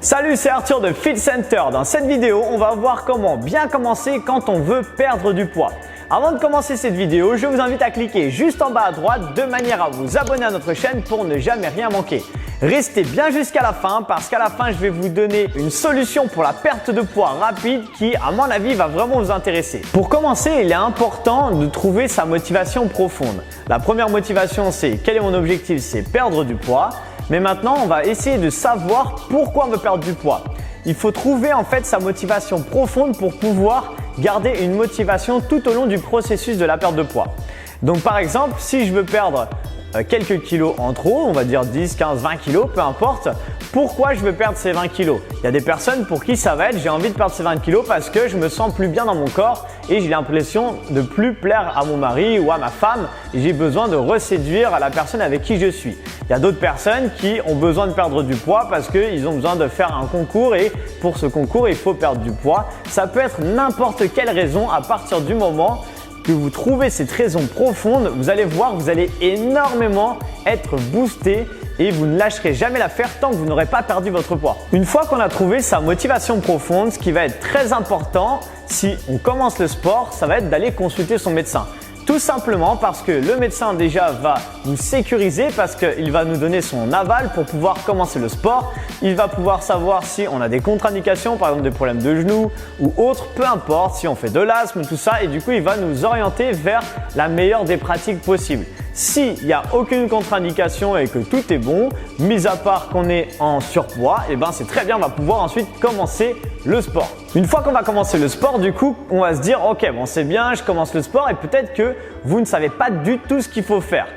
Salut, c'est Arthur de Fit Center. Dans cette vidéo, on va voir comment bien commencer quand on veut perdre du poids. Avant de commencer cette vidéo, je vous invite à cliquer juste en bas à droite de manière à vous abonner à notre chaîne pour ne jamais rien manquer. Restez bien jusqu'à la fin parce qu'à la fin, je vais vous donner une solution pour la perte de poids rapide qui, à mon avis, va vraiment vous intéresser. Pour commencer, il est important de trouver sa motivation profonde. La première motivation, c'est quel est mon objectif? C'est perdre du poids. Mais maintenant, on va essayer de savoir pourquoi on veut perdre du poids. Il faut trouver en fait sa motivation profonde pour pouvoir garder une motivation tout au long du processus de la perte de poids. Donc par exemple, si je veux perdre quelques kilos en trop, on va dire 10, 15, 20 kilos, peu importe. Pourquoi je veux perdre ces 20 kilos? Il y a des personnes pour qui ça va être j'ai envie de perdre ces 20 kilos parce que je me sens plus bien dans mon corps et j'ai l'impression de plus plaire à mon mari ou à ma femme et j'ai besoin de reséduire la personne avec qui je suis. Il y a d'autres personnes qui ont besoin de perdre du poids parce qu'ils ont besoin de faire un concours et pour ce concours, il faut perdre du poids. Ça peut être n'importe quelle raison à partir du moment que vous trouvez cette raison profonde, vous allez voir, vous allez énormément être boosté et vous ne lâcherez jamais l'affaire tant que vous n'aurez pas perdu votre poids. Une fois qu'on a trouvé sa motivation profonde, ce qui va être très important si on commence le sport, ça va être d'aller consulter son médecin. Tout simplement parce que le médecin déjà va nous sécuriser parce qu'il va nous donner son aval pour pouvoir commencer le sport. Il va pouvoir savoir si on a des contre-indications, par exemple des problèmes de genoux ou autres, peu importe, si on fait de l'asthme, tout ça. Et du coup, il va nous orienter vers la meilleure des pratiques possibles. S'il n'y a aucune contre-indication et que tout est bon, mis à part qu'on est en surpoids, et ben c'est très bien, on va pouvoir ensuite commencer le sport. Une fois qu'on va commencer le sport, du coup, on va se dire ok, bon c'est bien, je commence le sport et peut-être que vous ne savez pas du tout ce qu'il faut faire.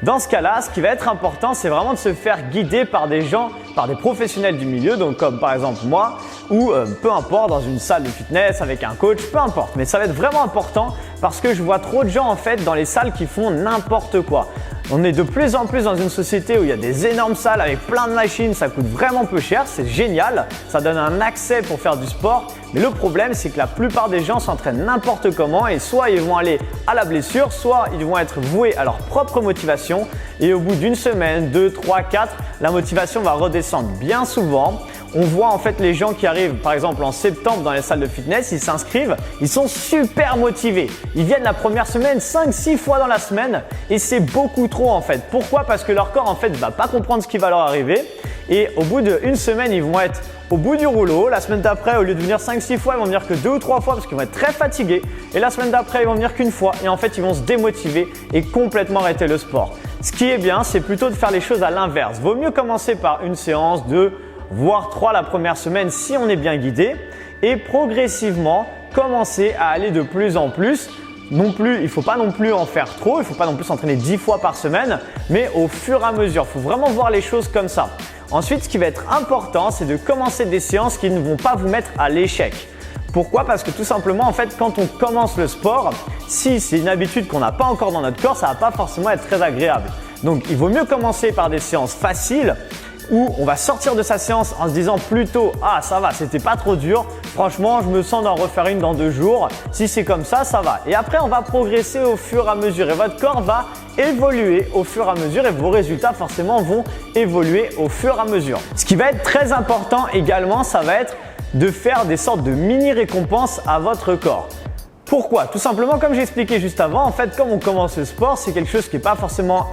Dans ce cas-là, ce qui va être important, c'est vraiment de se faire guider par des gens, par des professionnels du milieu, donc comme par exemple moi, ou peu importe, dans une salle de fitness avec un coach, peu importe. Mais ça va être vraiment important parce que je vois trop de gens en fait dans les salles qui font n'importe quoi. On est de plus en plus dans une société où il y a des énormes salles avec plein de machines, ça coûte vraiment peu cher, c'est génial, ça donne un accès pour faire du sport. Mais le problème, c'est que la plupart des gens s'entraînent n'importe comment et soit ils vont aller à la blessure, soit ils vont être voués à leur propre motivation et au bout d'une semaine, 2, 3, 4, la motivation va redescendre bien souvent. On voit en fait les gens qui arrivent par exemple en septembre dans les salles de fitness, ils s'inscrivent, ils sont super motivés. Ils viennent la première semaine 5-6 fois dans la semaine et c'est beaucoup trop en fait. Pourquoi? Parce que leur corps en fait ne va pas comprendre ce qui va leur arriver et au bout d'une semaine, ils vont être au bout du rouleau. La semaine d'après, au lieu de venir 5-6 fois, ils vont venir que 2 ou 3 fois parce qu'ils vont être très fatigués. Et la semaine d'après, ils vont venir qu'une fois et en fait, ils vont se démotiver et complètement arrêter le sport. Ce qui est bien, c'est plutôt de faire les choses à l'inverse. Vaut mieux commencer par une séance, 2 voire 3 la première semaine si on est bien guidé et progressivement commencer à aller de plus en plus. Il ne faut pas non plus en faire trop, il ne faut pas non plus s'entraîner 10 fois par semaine, mais au fur et à mesure. Il faut vraiment voir les choses comme ça. Ensuite, ce qui va être important, c'est de commencer des séances qui ne vont pas vous mettre à l'échec. Pourquoi? Parce que tout simplement, en fait, quand on commence le sport, si c'est une habitude qu'on n'a pas encore dans notre corps, ça ne va pas forcément être très agréable. Donc, il vaut mieux commencer par des séances faciles où on va sortir de sa séance en se disant plutôt « Ah, ça va, c'était pas trop dur. Franchement, je me sens d'en refaire une dans 2 jours. Si c'est comme ça, ça va. » Et après, on va progresser au fur et à mesure et votre corps va évoluer au fur et à mesure et vos résultats forcément vont évoluer au fur et à mesure. Ce qui va être très important également, ça va être de faire des sortes de mini récompenses à votre corps. Pourquoi? Tout simplement, comme j'ai expliqué juste avant, en fait, comme on commence le sport, c'est quelque chose qui n'est pas forcément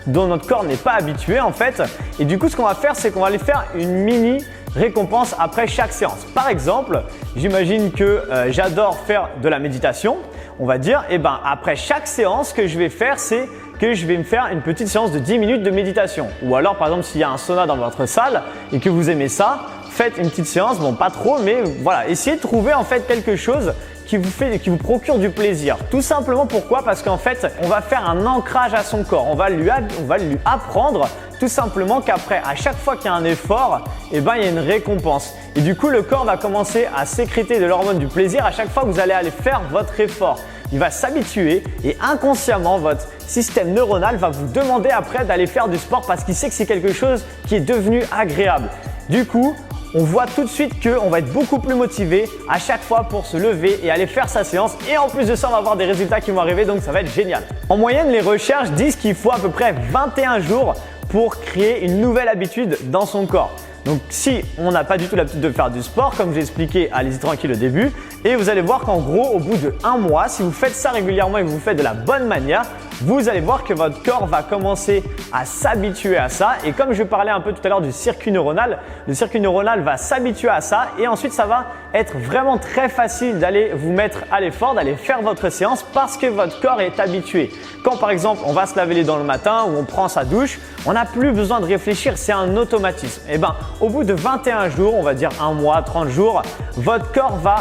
dont notre corps n'est pas habitué en fait. Et du coup, ce qu'on va faire, c'est qu'on va aller faire une mini récompense après chaque séance. Par exemple, j'imagine que j'adore faire de la méditation. On va dire, après chaque séance, ce que je vais faire, c'est que je vais me faire une petite séance de 10 minutes de méditation. Ou alors, par exemple, s'il y a un sauna dans votre salle et que vous aimez ça, faites une petite séance, bon pas trop, mais voilà, essayez de trouver en fait quelque chose qui vous procure du plaisir. Tout simplement pourquoi? Parce qu'en fait, on va faire un ancrage à son corps. On va lui apprendre tout simplement qu'après, à chaque fois qu'il y a un effort, il y a une récompense. Et du coup, le corps va commencer à sécréter de l'hormone du plaisir à chaque fois que vous allez aller faire votre effort. Il va s'habituer et inconsciemment, votre système neuronal va vous demander après d'aller faire du sport parce qu'il sait que c'est quelque chose qui est devenu agréable. Du coup, on voit tout de suite qu'on va être beaucoup plus motivé à chaque fois pour se lever et aller faire sa séance. Et en plus de ça, on va avoir des résultats qui vont arriver, donc ça va être génial. En moyenne, les recherches disent qu'il faut à peu près 21 jours pour créer une nouvelle habitude dans son corps. Donc si on n'a pas du tout l'habitude de faire du sport, comme j'ai expliqué, allez-y tranquille au début. Et vous allez voir qu'en gros, au bout de 1 mois, si vous faites ça régulièrement et que vous faites de la bonne manière, vous allez voir que votre corps va commencer à s'habituer à ça. Et comme je parlais un peu tout à l'heure du circuit neuronal, le circuit neuronal va s'habituer à ça et ensuite ça va être vraiment très facile d'aller vous mettre à l'effort, d'aller faire votre séance parce que votre corps est habitué. Quand par exemple on va se laver les dents le matin ou on prend sa douche, on n'a plus besoin de réfléchir, c'est un automatisme. Et bien au bout de 21 jours, on va dire 1 mois, 30 jours, votre corps va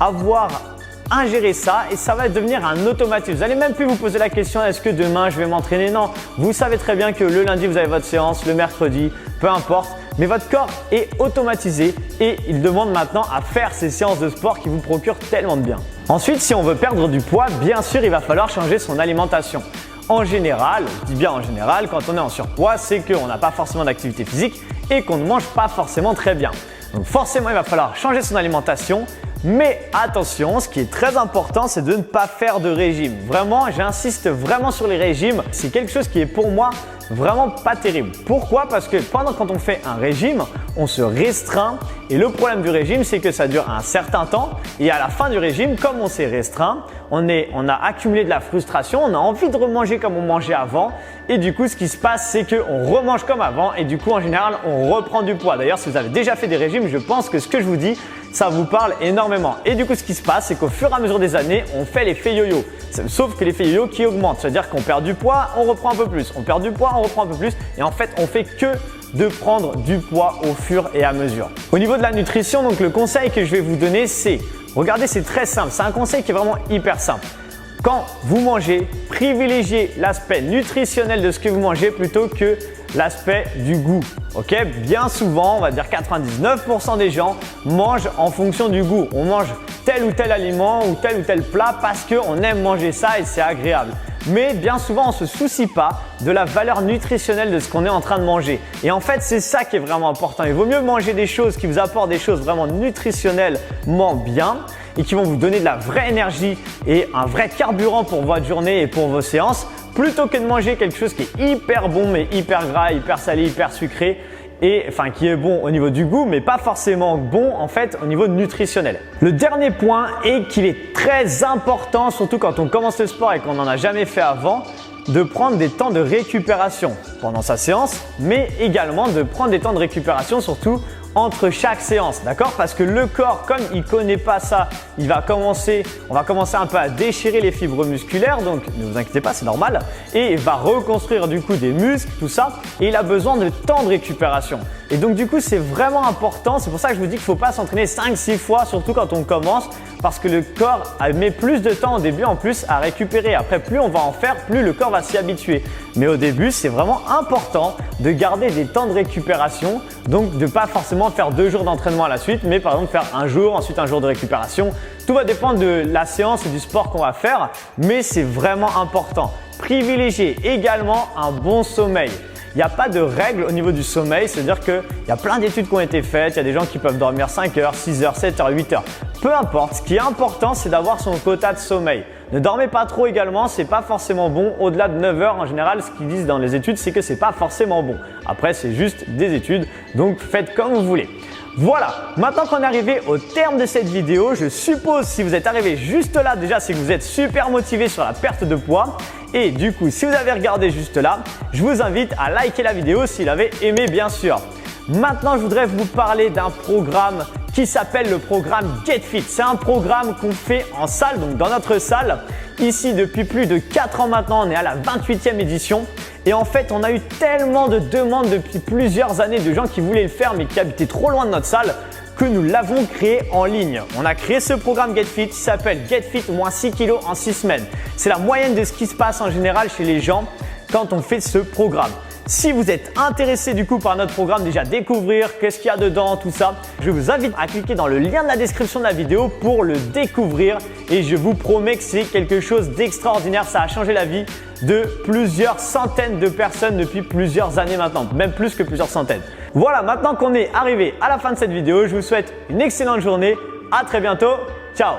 avoir ingérer ça et ça va devenir un automatisme. Vous n'allez même plus vous poser la question est-ce que demain je vais m'entraîner? Non, vous savez très bien que le lundi vous avez votre séance, le mercredi, peu importe, mais votre corps est automatisé et il demande maintenant à faire ces séances de sport qui vous procurent tellement de bien. Ensuite, si on veut perdre du poids, bien sûr, il va falloir changer son alimentation. En général, je dis bien en général, quand on est en surpoids, c'est qu'on n'a pas forcément d'activité physique et qu'on ne mange pas forcément très bien. Donc forcément, il va falloir changer son alimentation. Mais attention, ce qui est très important, c'est de ne pas faire de régime. Vraiment, j'insiste vraiment sur les régimes. C'est quelque chose qui est pour moi vraiment pas terrible. Pourquoi? Parce que quand on fait un régime, on se restreint et le problème du régime, c'est que ça dure un certain temps et à la fin du régime, comme on s'est restreint, on a accumulé de la frustration, on a envie de remanger comme on mangeait avant et du coup, ce qui se passe, c'est qu'on remange comme avant et du coup, en général, on reprend du poids. D'ailleurs, si vous avez déjà fait des régimes, je pense que ce que je vous dis, ça vous parle énormément. Et du coup, ce qui se passe, c'est qu'au fur et à mesure des années, on fait l'effet yo-yo. Sauf que l'effet yo-yo qui augmente, c'est-à-dire qu'on perd du poids, on reprend un peu plus. On perd du poids, on reprend un peu plus. Et en fait, on fait que de prendre du poids au fur et à mesure. Au niveau de la nutrition, donc le conseil que je vais vous donner, c'est, regardez, c'est très simple. C'est un conseil qui est vraiment hyper simple. Quand vous mangez, privilégiez l'aspect nutritionnel de ce que vous mangez plutôt que l'aspect du goût. Ok, bien souvent, on va dire 99% des gens mangent en fonction du goût. On mange tel ou tel aliment ou tel plat parce qu'on aime manger ça et c'est agréable. Mais bien souvent, on ne se soucie pas de la valeur nutritionnelle de ce qu'on est en train de manger. Et en fait, c'est ça qui est vraiment important. Il vaut mieux manger des choses qui vous apportent des choses vraiment nutritionnellement bien et qui vont vous donner de la vraie énergie et un vrai carburant pour votre journée et pour vos séances plutôt que de manger quelque chose qui est hyper bon mais hyper gras, hyper salé, hyper sucré et enfin qui est bon au niveau du goût mais pas forcément bon en fait au niveau nutritionnel. Le dernier point est qu'il est très important, surtout quand on commence le sport et qu'on n'en a jamais fait avant, de prendre des temps de récupération pendant sa séance mais également de prendre des temps de récupération surtout entre chaque séance, d'accord? Parce que le corps, comme il ne connaît pas ça, on va commencer un peu à déchirer les fibres musculaires, donc ne vous inquiétez pas, c'est normal, et il va reconstruire du coup des muscles, tout ça, et il a besoin de temps de récupération. Et donc du coup, c'est vraiment important, c'est pour ça que je vous dis qu'il ne faut pas s'entraîner 5-6 fois, surtout quand on commence, parce que le corps met plus de temps au début en plus à récupérer. Après, plus on va en faire, plus le corps va s'y habituer. Mais au début, c'est vraiment important de garder des temps de récupération, donc de ne pas forcément faire 2 jours d'entraînement à la suite, mais par exemple faire un jour, ensuite un jour de récupération. Tout va dépendre de la séance et du sport qu'on va faire, mais c'est vraiment important. Privilégiez également un bon sommeil. Il n'y a pas de règle au niveau du sommeil, c'est-à-dire qu'il y a plein d'études qui ont été faites, il y a des gens qui peuvent dormir 5 heures, 6 heures, 7 heures, 8 heures. Peu importe, ce qui est important, c'est d'avoir son quota de sommeil. Ne dormez pas trop également, c'est pas forcément bon. Au-delà de 9 heures, en général, ce qu'ils disent dans les études, c'est que c'est pas forcément bon. Après, c'est juste des études, donc faites comme vous voulez. Voilà, maintenant qu'on est arrivé au terme de cette vidéo, je suppose si vous êtes arrivé juste là, déjà c'est que vous êtes super motivé sur la perte de poids. Et du coup, si vous avez regardé juste là, je vous invite à liker la vidéo s'il avait aimé bien sûr. Maintenant, je voudrais vous parler d'un programme qui s'appelle le programme Get Fit. C'est un programme qu'on fait en salle, donc dans notre salle. Ici, depuis plus de 4 ans maintenant, on est à la 28e édition. Et en fait, on a eu tellement de demandes depuis plusieurs années de gens qui voulaient le faire mais qui habitaient trop loin de notre salle que nous l'avons créé en ligne. On a créé ce programme Get Fit qui s'appelle Get Fit moins 6 kg en 6 semaines. C'est la moyenne de ce qui se passe en général chez les gens quand on fait ce programme. Si vous êtes intéressé du coup par notre programme, déjà découvrir qu'est-ce qu'il y a dedans, tout ça, je vous invite à cliquer dans le lien de la description de la vidéo pour le découvrir et je vous promets que c'est quelque chose d'extraordinaire. Ça a changé la vie de plusieurs centaines de personnes depuis plusieurs années maintenant, même plus que plusieurs centaines. Voilà, maintenant qu'on est arrivé à la fin de cette vidéo, je vous souhaite une excellente journée. À très bientôt. Ciao!